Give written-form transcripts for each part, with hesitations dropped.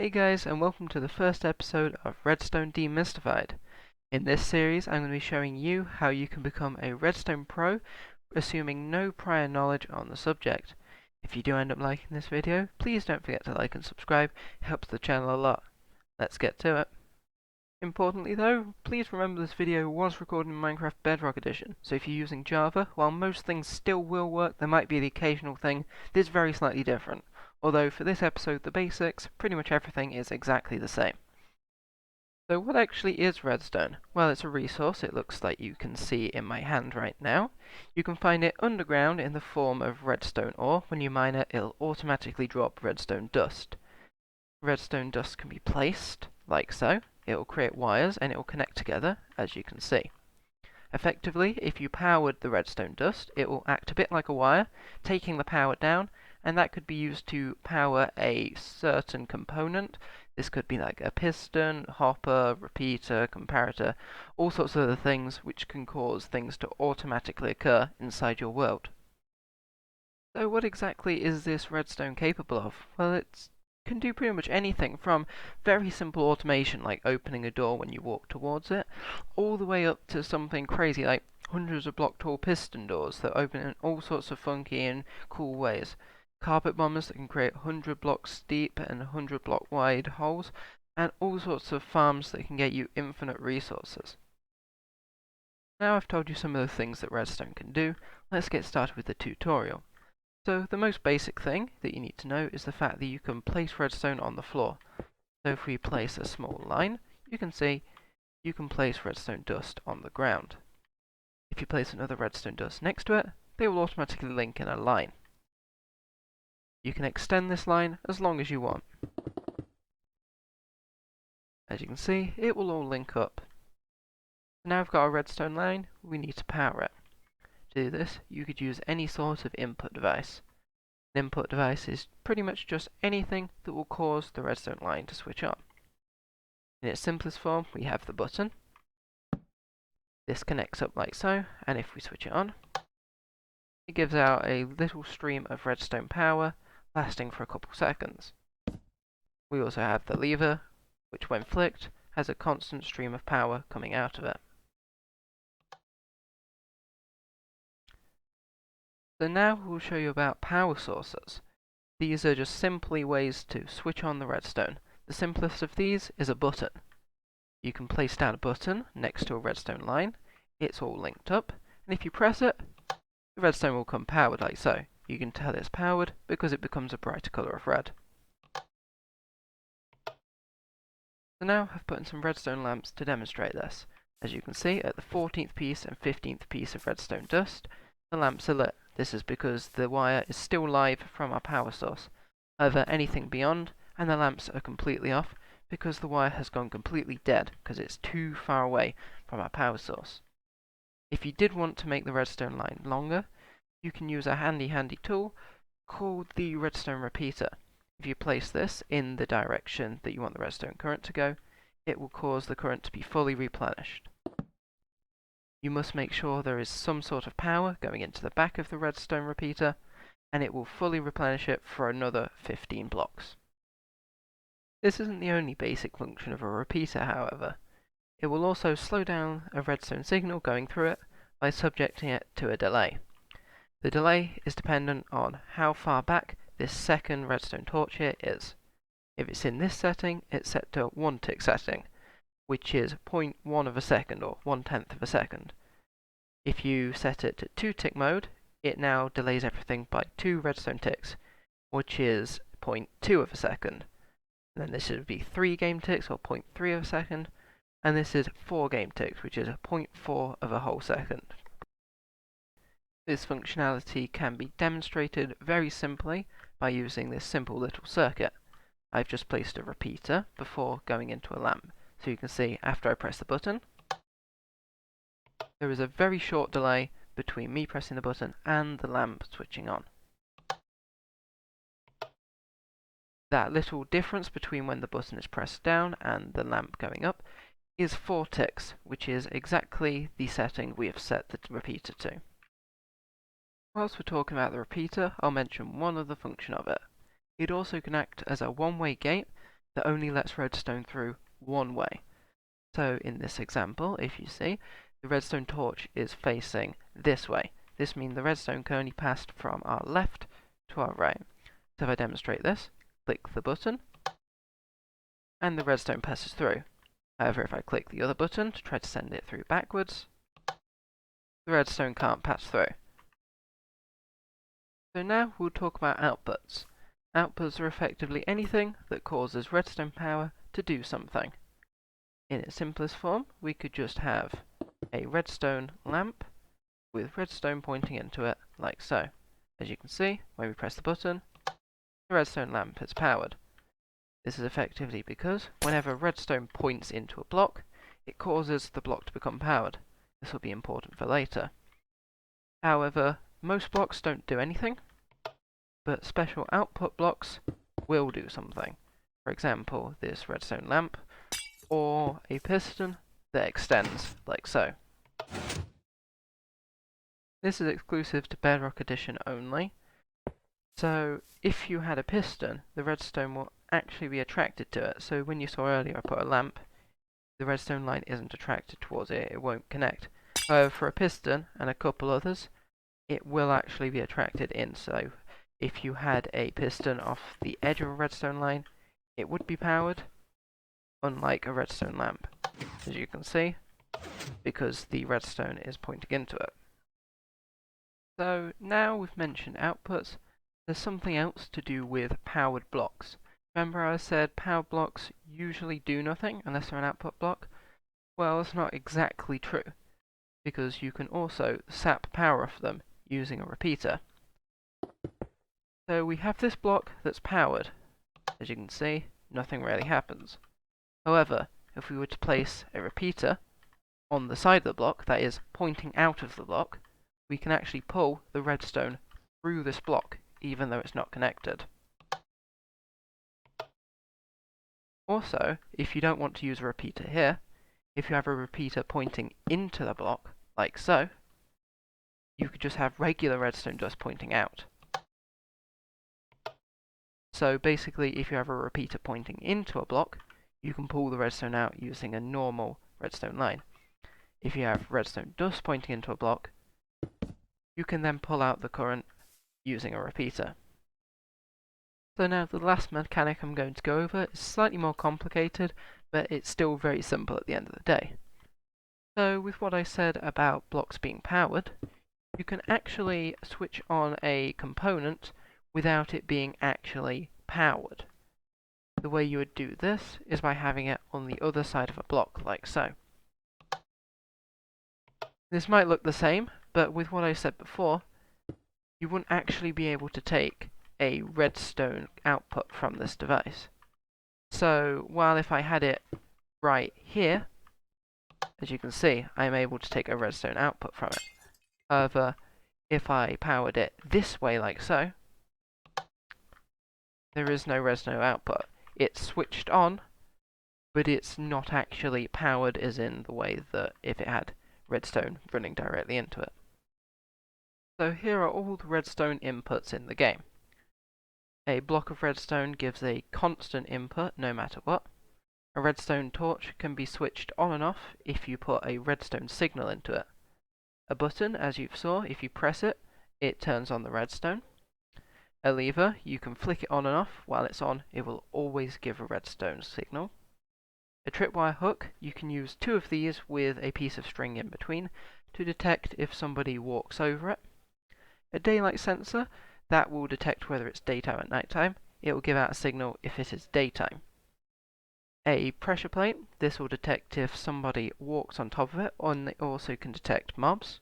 Hey guys, and welcome to the first episode of Redstone Demystified. In this series, I'm going to be showing you how you can become a Redstone Pro, assuming no prior knowledge on the subject. If you do end up liking this video, please don't forget to like and subscribe, it helps the channel a lot. Let's get to it. Importantly though, please remember this video was recorded in Minecraft Bedrock edition, so if you're using Java, while most things still will work, there might be the occasional thing that's very slightly different. Although for this episode, the basics, pretty much everything is exactly the same. So what actually is redstone? Well, it's a resource, it looks like you can see in my hand right now. You can find it underground in the form of redstone ore. When you mine it, it'll automatically drop redstone dust. Redstone dust can be placed, like so. It will create wires and it will connect together, as you can see. Effectively, if you powered the redstone dust, it will act a bit like a wire, taking the power down, and that could be used to power a certain component. This could be like a piston, hopper, repeater, comparator, all sorts of other things which can cause things to automatically occur inside your world. So what exactly is this redstone capable of? Well, it can do pretty much anything from very simple automation like opening a door when you walk towards it, all the way up to something crazy like hundreds of block tall piston doors that open in all sorts of funky and cool ways. Carpet bombers that can create 100 blocks deep and 100 block wide holes, and all sorts of farms that can get you infinite resources. Now I've told you some of the things that redstone can do, let's get started with the tutorial. So the most basic thing that you need to know is the fact that you can place redstone on the floor. So if we place a small line, you can see you can place redstone dust on the ground. If you place another redstone dust next to it, they will automatically link in a line. You can extend this line as long as you want. As you can see, it will all link up. Now we've got a redstone line, we need to power it. To do this, you could use any sort of input device. An input device is pretty much just anything that will cause the redstone line to switch on. In its simplest form, we have the button. This connects up like so, and if we switch it on, it gives out a little stream of redstone power, lasting for a couple seconds. We also have the lever, which when flicked, has a constant stream of power coming out of it. So now we'll show you about power sources. These are just simply ways to switch on the redstone. The simplest of these is a button. You can place down a button next to a redstone line, it's all linked up, and if you press it, the redstone will come powered like so. You can tell it's powered because it becomes a brighter colour of red. So now I've put in some redstone lamps to demonstrate this. As you can see, at the 14th piece and 15th piece of redstone dust, the lamps are lit. This is because the wire is still live from our power source. However, anything beyond, and the lamps are completely off, because the wire has gone completely dead, because it's too far away from our power source. If you did want to make the redstone line longer, you can use a handy tool called the redstone repeater. If you place this in the direction that you want the redstone current to go, it will cause the current to be fully replenished. You must make sure there is some sort of power going into the back of the redstone repeater, and it will fully replenish it for another 15 blocks. This isn't the only basic function of a repeater, however. It will also slow down a redstone signal going through it by subjecting it to a delay. The delay is dependent on how far back this second redstone torch here is. If it's in this setting, it's set to 1 tick setting, which is 0.1 of a second, or 1/10 of a second. If you set it to 2 tick mode, it now delays everything by 2 redstone ticks, which is 0.2 of a second. And then this would be 3 game ticks, or 0.3 of a second, and this is 4 game ticks, which is 0.4 of a whole second. This functionality can be demonstrated very simply by using this simple little circuit. I've just placed a repeater before going into a lamp. So you can see after I press the button, there is a very short delay between me pressing the button and the lamp switching on. That little difference between when the button is pressed down and the lamp going up is 4 ticks, which is exactly the setting we have set the repeater to. Whilst we're talking about the repeater, I'll mention one other function of it. It also can act as a one-way gate that only lets redstone through one way. So in this example, if you see, the redstone torch is facing this way. This means the redstone can only pass from our left to our right. So if I demonstrate this, click the button, and the redstone passes through. However, if I click the other button to try to send it through backwards, the redstone can't pass through. So now we'll talk about outputs. Outputs are effectively anything that causes redstone power to do something. In its simplest form, we could just have a redstone lamp with redstone pointing into it, like so. As you can see, when we press the button, the redstone lamp is powered. This is effectively because whenever redstone points into a block, it causes the block to become powered. This will be important for later. However, most blocks don't do anything, but special output blocks will do something. For example, this redstone lamp, or a piston that extends, like so. This is exclusive to Bedrock Edition only, so if you had a piston, the redstone will actually be attracted to it. So when you saw earlier I put a lamp, the redstone line isn't attracted towards it, it won't connect. However, for a piston and a couple others, it will actually be attracted in. So if you had a piston off the edge of a redstone line, it would be powered, unlike a redstone lamp, as you can see, because the redstone is pointing into it. So now we've mentioned outputs, there's something else to do with powered blocks. Remember I said powered blocks usually do nothing unless they're an output block? Well, that's not exactly true, because you can also sap power off them using a repeater. So we have this block that's powered. As you can see, nothing really happens. However, if we were to place a repeater on the side of the block, that is, pointing out of the block, we can actually pull the redstone through this block, even though it's not connected. Also, if you don't want to use a repeater here, if you have a repeater pointing into the block, like so, you could just have regular redstone dust pointing out. So basically, if you have a repeater pointing into a block, you can pull the redstone out using a normal redstone line. If you have redstone dust pointing into a block, you can then pull out the current using a repeater. So now the last mechanic I'm going to go over is slightly more complicated, but it's still very simple at the end of the day. So with what I said about blocks being powered, you can actually switch on a component without it being actually powered. The way you would do this is by having it on the other side of a block, like so. This might look the same, but with what I said before, you wouldn't actually be able to take a redstone output from this device. So while if I had it right here, as you can see, I'm able to take a redstone output from it. However, if I powered it this way like so, there is no redstone output. It's switched on, but it's not actually powered as in the way that if it had redstone running directly into it. So here are all the redstone inputs in the game. A block of redstone gives a constant input no matter what. A redstone torch can be switched on and off if you put a redstone signal into it. A button, as you saw, if you press it, it turns on the redstone. A lever, you can flick it on and off. While it's on, it will always give a redstone signal. A tripwire hook, you can use two of these with a piece of string in between to detect if somebody walks over it. A daylight sensor, that will detect whether it's daytime or nighttime. It will give out a signal if it is daytime. A pressure plate, this will detect if somebody walks on top of it, and it also can detect mobs.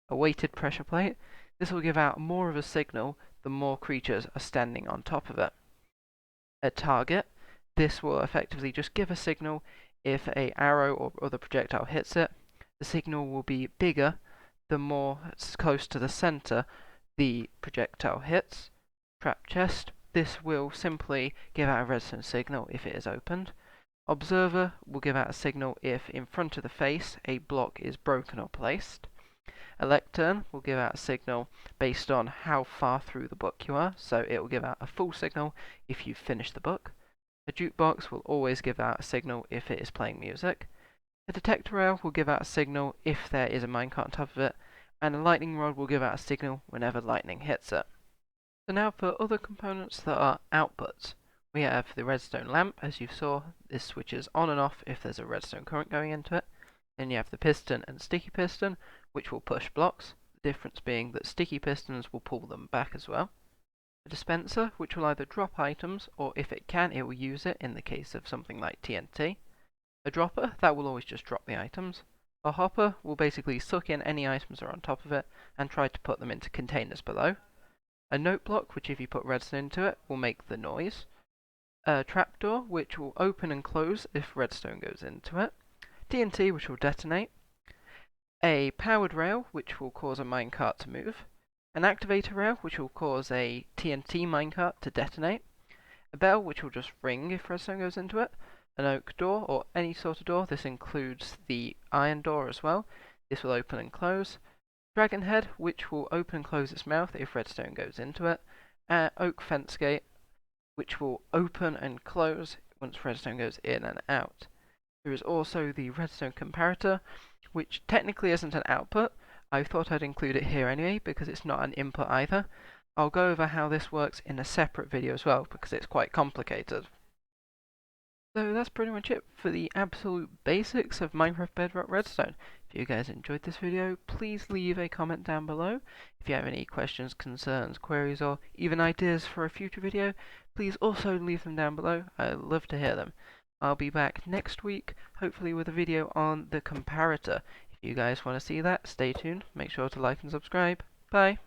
A weighted pressure plate, this will give out more of a signal the more creatures are standing on top of it. A target, this will effectively just give a signal if an arrow or other projectile hits it. The signal will be bigger the more it's close to the center the projectile hits. Trap chest, this will simply give out a redstone signal if it is opened. Observer will give out a signal if in front of the face a block is broken or placed. A lectern will give out a signal based on how far through the book you are, so it will give out a full signal if you've finished the book. A jukebox will always give out a signal if it is playing music. A detector rail will give out a signal if there is a minecart on top of it, and a lightning rod will give out a signal whenever lightning hits it. So now for other components that are outputs. We have the redstone lamp, as you saw. This switches on and off if there's a redstone current going into it. Then you have the piston and sticky piston, which will push blocks, the difference being that sticky pistons will pull them back as well. A dispenser, which will either drop items, or if it can, it will use it in the case of something like TNT. A dropper, that will always just drop the items. A hopper will basically suck in any items that are on top of it and try to put them into containers below. A note block, which if you put redstone into it, will make the noise. A trapdoor, which will open and close if redstone goes into it. TNT, which will detonate. A powered rail, which will cause a minecart to move. An activator rail, which will cause a TNT minecart to detonate. A bell, which will just ring if redstone goes into it. An oak door, or any sort of door. This includes the iron door as well. This will open and close. Dragon head, which will open and close its mouth if redstone goes into it. Oak fence gate, which will open and close once redstone goes in and out. There is also the redstone comparator, which technically isn't an output. I thought I'd include it here anyway because it's not an input either. I'll go over how this works in a separate video as well because it's quite complicated. So that's pretty much it for the absolute basics of Minecraft Bedrock Redstone. If you guys enjoyed this video, please leave a comment down below. If you have any questions, concerns, queries, or even ideas for a future video, please also leave them down below. I'd love to hear them. I'll be back next week, hopefully with a video on the comparator. If you guys want to see that, stay tuned. Make sure to like and subscribe. Bye!